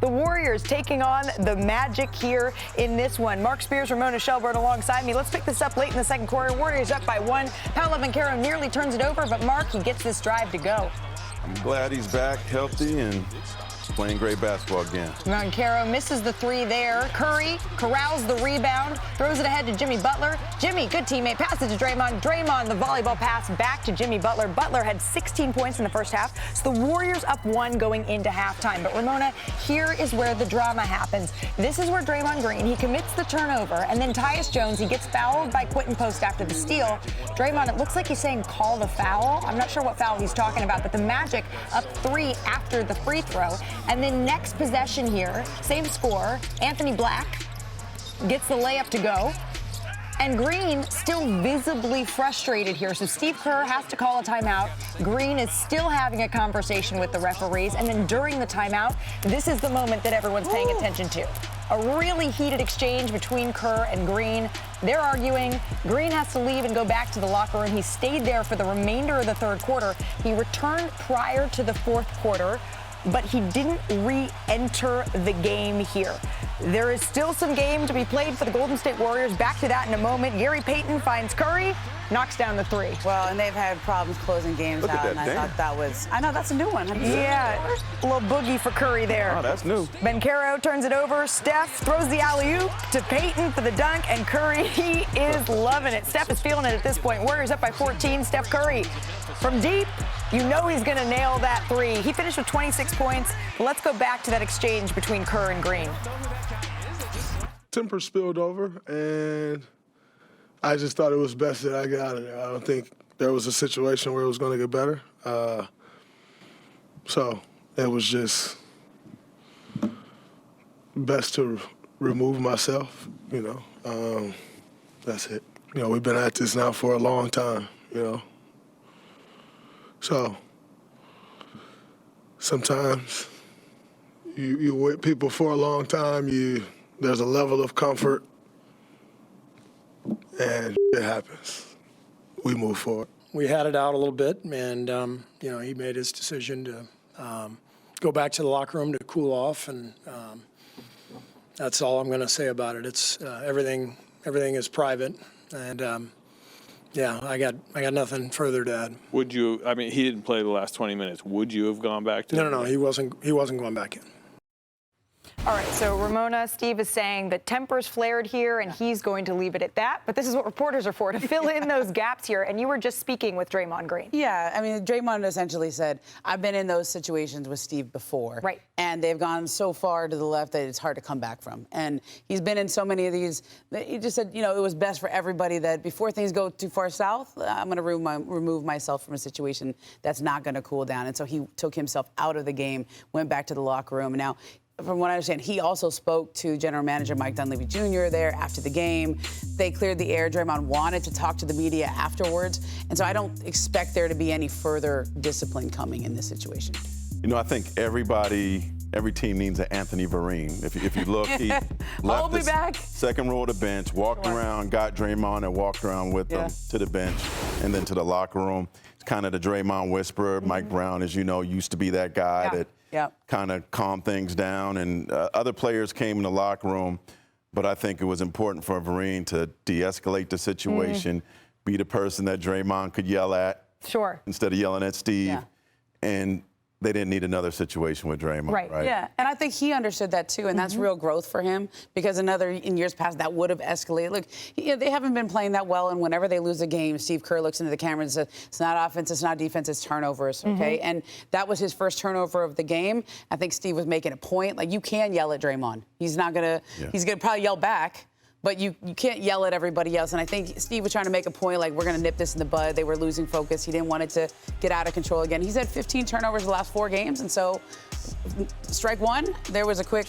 The Warriors taking on the Magic here in this one. Mark Spears, Ramona Shelburne alongside me. Let's pick this up late in the second quarter. Warriors up by 1. Kerr nearly turns it over, but Mark, he gets this drive to go. I'm glad he's back healthy and playing great basketball again. Kerr misses the 3 there. Curry corrals the rebound, throws it ahead to Jimmy Butler. Jimmy, good teammate, passes to Draymond. Draymond, the volleyball pass back to Jimmy Butler. Butler had 16 points in the first half, so the Warriors up 1 going into halftime. But Ramona, here is where the drama happens. This is where Draymond Green, he commits the turnover, and then Tyus Jones, he gets fouled by Quentin Post after the steal. Draymond, it looks like he's saying call the foul. I'm not sure what foul he's talking about, but the Magic up 3 after the free throw. And then next possession here, same score, Anthony Black gets the layup to go. And Green still visibly frustrated here. So Steve Kerr has to call a timeout. Green is still having a conversation with the referees. And then during the timeout, this is the moment that everyone's paying attention to. A really heated exchange between Kerr and Green. They're arguing. Green has to leave and go back to the locker room. He stayed there for the remainder of the third quarter. He returned prior to the fourth quarter, but he didn't re-enter the game here. There is still some game to be played for the Golden State Warriors. Back to that in a moment. Gary Payton finds Curry, knocks down the 3. Well, and they've had problems closing games out, and I thought that was, I know, that's a new one. Yeah, a little boogie for Curry there. Oh, that's new. Kerr turns it over. Steph throws the alley-oop to Payton for the dunk, and Curry, he is loving it. Steph is feeling it at this point. Warriors up by 14. Steph Curry from deep. You know he's going to nail that 3. He finished with 26 points. Let's go back to that exchange between Kerr and Green. Temper spilled over, and I just thought it was best that I got out of there. I don't think there was a situation where it was going to get better. So it was just best to remove myself, you know. That's it. You know, we've been at this now for a long time, you know. So sometimes you with people for a long time, there's a level of comfort, and it happens. We move forward. We had it out a little bit, and you know, he made his decision to go back to the locker room to cool off, and that's all I'm going to say about it. It's everything is private, and yeah, I got nothing further to add. Would you? I mean, he didn't play the last 20 minutes. Would you have gone back to? No, he wasn't going back in. All right, so Ramona, Steve is saying that tempers flared here, and he's going to leave it at that. But this is what reporters are for, to fill in those gaps here. And you were just speaking with Draymond Green. Yeah, I mean, Draymond essentially said, I've been in those situations with Steve before. Right. And they've gone so far to the left that it's hard to come back from. And he's been in so many of these. He just said, you know, it was best for everybody that before things go too far south, I'm going to remove myself from a situation that's not going to cool down. And so he took himself out of the game, went back to the locker room. And now, from what I understand, he also spoke to General Manager Mike Dunleavy Jr. there after the game. They cleared the air. Draymond wanted to talk to the media afterwards. And so I don't expect there to be any further discipline coming in this situation. You know, I think every team needs an Anthony Vereen. If you look, he left the second row of the bench, walked around, got Draymond and walked around with them to the bench and then to the locker room. It's kind of the Draymond whisperer. Mike Brown, as you know, used to be that guy that kind of calmed things down. And other players came in the locker room, but I think it was important for Vereen to de-escalate the situation, be the person that Draymond could yell at instead of yelling at Steve. And they didn't need another situation with Draymond, right? Yeah, and I think he understood that too, and that's real growth for him, because in years past that would have escalated. Look, they haven't been playing that well, and whenever they lose a game, Steve Kerr looks into the camera and says, it's not offense, it's not defense, it's turnovers, okay? And that was his first turnover of the game. I think Steve was making a point, like, you can yell at Draymond. He's not gonna, he's gonna probably yell back, but you can't yell at everybody else. And I think Steve was trying to make a point, like, we're going to nip this in the bud. They were losing focus. He didn't want it to get out of control again. He's had 15 turnovers the last 4 games, and so strike one, there was a quick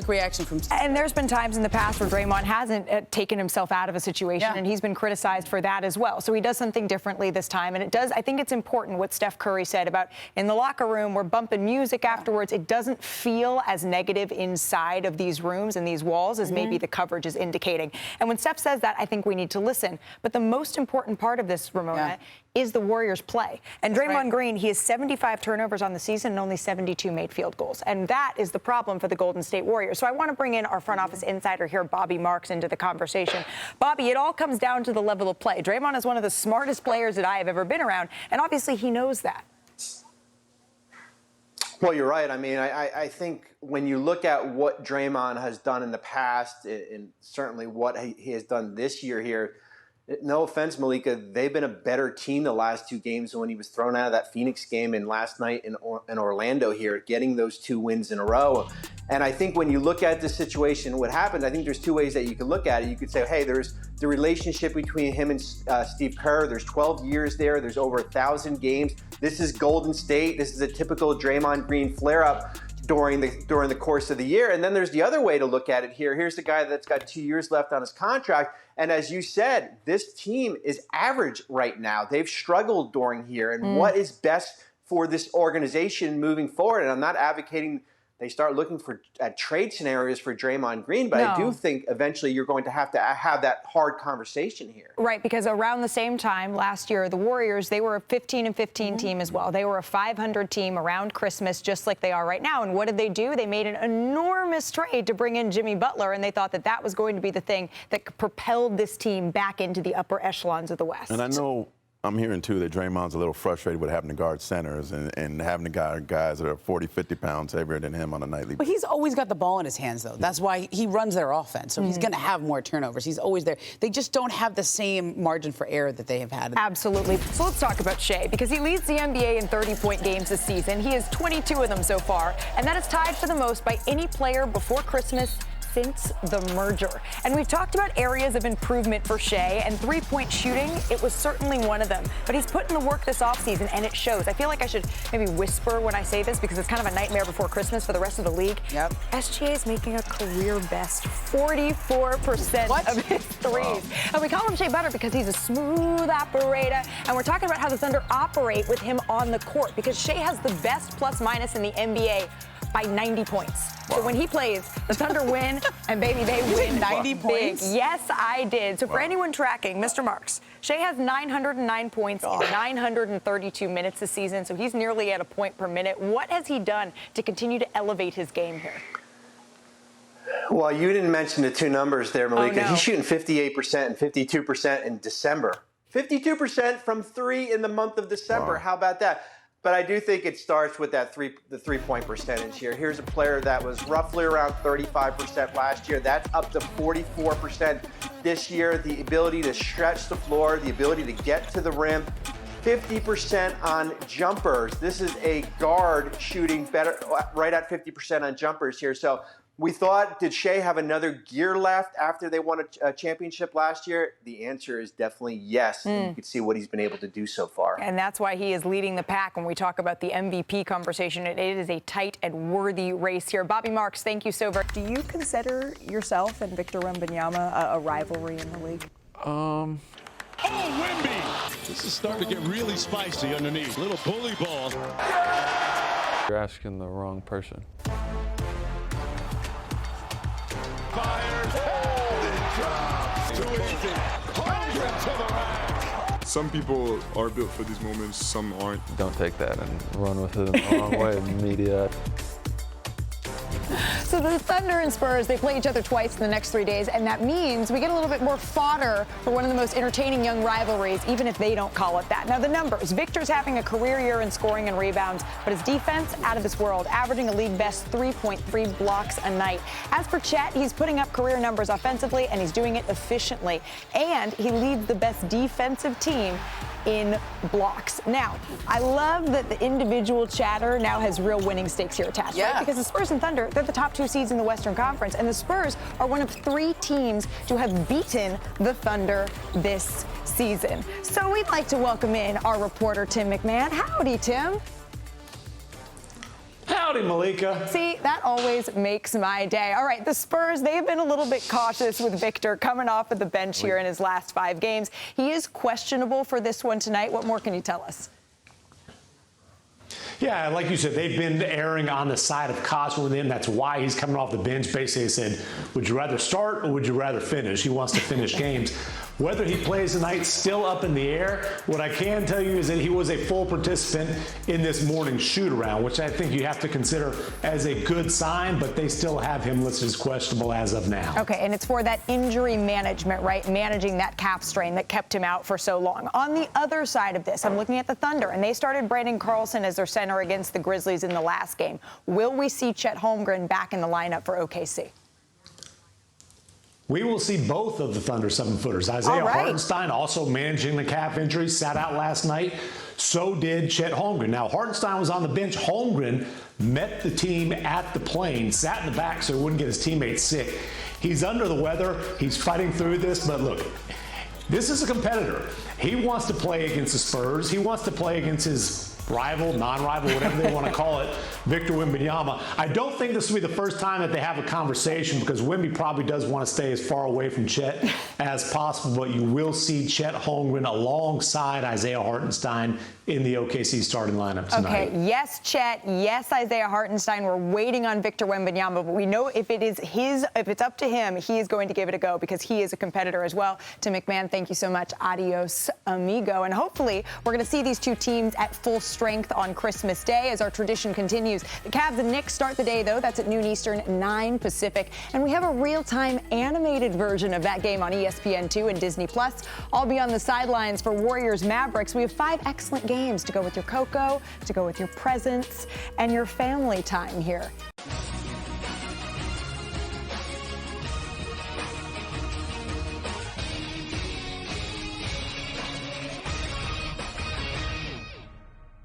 reaction from Steve. And there's been times in the past where Draymond hasn't taken himself out of a situation, and he's been criticized for that as well. So he does something differently this time, and I think it's important what Steph Curry said about in the locker room, we're bumping music afterwards. It doesn't feel as negative inside of these rooms and these walls as maybe the coverage is indicating. And when Steph says that, I think we need to listen. But the most important part of this, Ramona, is the Warriors' play. And Draymond Green, he has 75 turnovers on the season and only 72 made field goals. And that is the problem for the Golden State Warriors. So I want to bring in our front office insider here, Bobby Marks, into the conversation. Bobby, it all comes down to the level of play. Draymond is one of the smartest players that I have ever been around, and obviously he knows that. Well, you're right. I mean, I think when you look at what Draymond has done in the past, and certainly what he has done this year here, no offense, Malika, they've been a better team the last 2 games when he was thrown out of that Phoenix game and last night in Orlando here, getting those 2 wins in a row. And I think when you look at the situation, what happened, I think there's 2 ways that you could look at it. You could say, hey, there's the relationship between him and Steve Kerr. There's 12 years there. There's over 1,000 games. This is Golden State. This is a typical Draymond Green flare-up during the course of the year. And then there's the other way to look at it here. Here's the guy that's got 2 years left on his contract. And as you said, this team is average right now. They've struggled during here. And what is best for this organization moving forward? And I'm not advocating they start looking at trade scenarios for Draymond Green, but I do think eventually you're going to have that hard conversation here. Right, because around the same time last year, the Warriors, they were a 15-15 team as well. They were a 500 team around Christmas, just like they are right now. And what did they do? They made an enormous trade to bring in Jimmy Butler, and they thought that that was going to be the thing that propelled this team back into the upper echelons of the West. And I know I'm hearing, too, that Draymond's a little frustrated with having to guard centers and having to guard guys that are 40, 50 pounds heavier than him on a nightly basis. But he's always got the ball in his hands, though. That's why he runs their offense. So he's going to have more turnovers. He's always there. They just don't have the same margin for error that they have had. Absolutely. So let's talk about Shai, because he leads the NBA in 30-point games this season. He has 22 of them so far, and that is tied for the most by any player before Christmas since the merger. And we've talked about areas of improvement for Shai, and three-point shooting, it was certainly one of them. But he's put in the work this offseason, and it shows. I feel like I should maybe whisper when I say this, because it's kind of a nightmare before Christmas for the rest of the league. Yep. SGA is making a career best 44% of his threes. Wow. And we call him Shea Butter because he's a smooth operator. And we're talking about how the Thunder operate with him on the court, because Shai has the best plus-minus in the NBA by 90 points. Wow. So when he plays, the Thunder win, and baby, they win 90 points? big. Yes, I did. So for anyone tracking, Mr. Marks, Shai has 909 points in 932 minutes this season, so he's nearly at a point per minute. What has he done to continue to elevate his game here? Well, you didn't mention the two numbers there, Malika. Oh, no. He's shooting 58% and 52% in December. 52% from three in the month of December. Wow. How about that? But I do think it starts with that the three-point percentage here. Here's a player that was roughly around 35% last year. That's up to 44% this year. The ability to stretch the floor, the ability to get to the rim, 50% on jumpers. This is a guard shooting better, right at 50% on jumpers here. So we thought, did Shai have another gear left after they won a championship last year? The answer is definitely yes. And you can see what he's been able to do so far. And that's why he is leading the pack when we talk about the MVP conversation. It is a tight and worthy race here. Bobby Marks, thank you so very much. Do you consider yourself and Victor Wembanyama a rivalry in the league? Oh, Wemby! This is starting to get really spicy underneath. Little bully ball. You're asking the wrong person. Fires. It drops. Too easy. Holmgren to the rack. Some people are built for these moments, some aren't. Don't take that and run with it in the wrong way, media. So the Thunder and Spurs, they play each other twice in the next 3 days, and that means we get a little bit more fodder for one of the most entertaining young rivalries, even if they don't call it that. Now, the numbers. Victor's having a career year in scoring and rebounds, but his defense, out of this world, averaging a league-best 3.3 blocks a night. As for Chet, he's putting up career numbers offensively, and he's doing it efficiently. And he leads the best defensive team in blocks. Now, I love that the individual chatter now has real winning stakes here attached, right? Because the Spurs and Thunder, they're the top 2 seeds in the Western Conference, and the Spurs are one of 3 teams to have beaten the Thunder this season. So we'd like to welcome in our reporter, Tim MacMahon. Howdy, Tim. Howdy, Malika. See, that always makes my day. All right, the Spurs, they've been a little bit cautious with Victor coming off of the bench here in his last 5 games. He is questionable for this one tonight. What more can you tell us? Yeah, like you said, they've been erring on the side of caution with him. That's why he's coming off the bench. Basically said, would you rather start or would you rather finish? He wants to finish games. Whether he plays tonight, still up in the air. What I can tell you is that he was a full participant in this morning's shoot-around, which I think you have to consider as a good sign, but they still have him listed as questionable as of now. Okay, and it's for that injury management, right? Managing that calf strain that kept him out for so long. On the other side of this, I'm looking at the Thunder, and they started Brandon Carlson as their center against the Grizzlies in the last game. Will we see Chet Holmgren back in the lineup for OKC? We will see both of the Thunder 7-footers. Isaiah Hartenstein also managing the calf injury, sat out last night. So did Chet Holmgren. Now, Hartenstein was on the bench. Holmgren met the team at the plane, sat in the back so he wouldn't get his teammates sick. He's under the weather. He's fighting through this. But look, this is a competitor. He wants to play against the Spurs. He wants to play against his rival, non-rival, whatever they want to call it, Victor Wembanyama. I don't think this will be the first time that they have a conversation because Wemby probably does want to stay as far away from Chet as possible, but you will see Chet Holmgren alongside Isaiah Hartenstein in the OKC starting lineup tonight. Okay, yes, Chet, yes, Isaiah Hartenstein. We're waiting on Victor Wembanyama, but we know if it's up to him, he is going to give it a go because he is a competitor as well. To MacMahon, thank you so much. Adios, amigo. And hopefully we're going to see these two teams at full strength on Christmas Day as our tradition continues. The Cavs and Knicks start the day, though. That's at noon Eastern, 9 Pacific. And we have a real-time animated version of that game on ESPN2 and Disney+. I'll be on the sidelines for Warriors Mavericks. We have 5 excellent games to go with your cocoa, to go with your presents, and your family time here.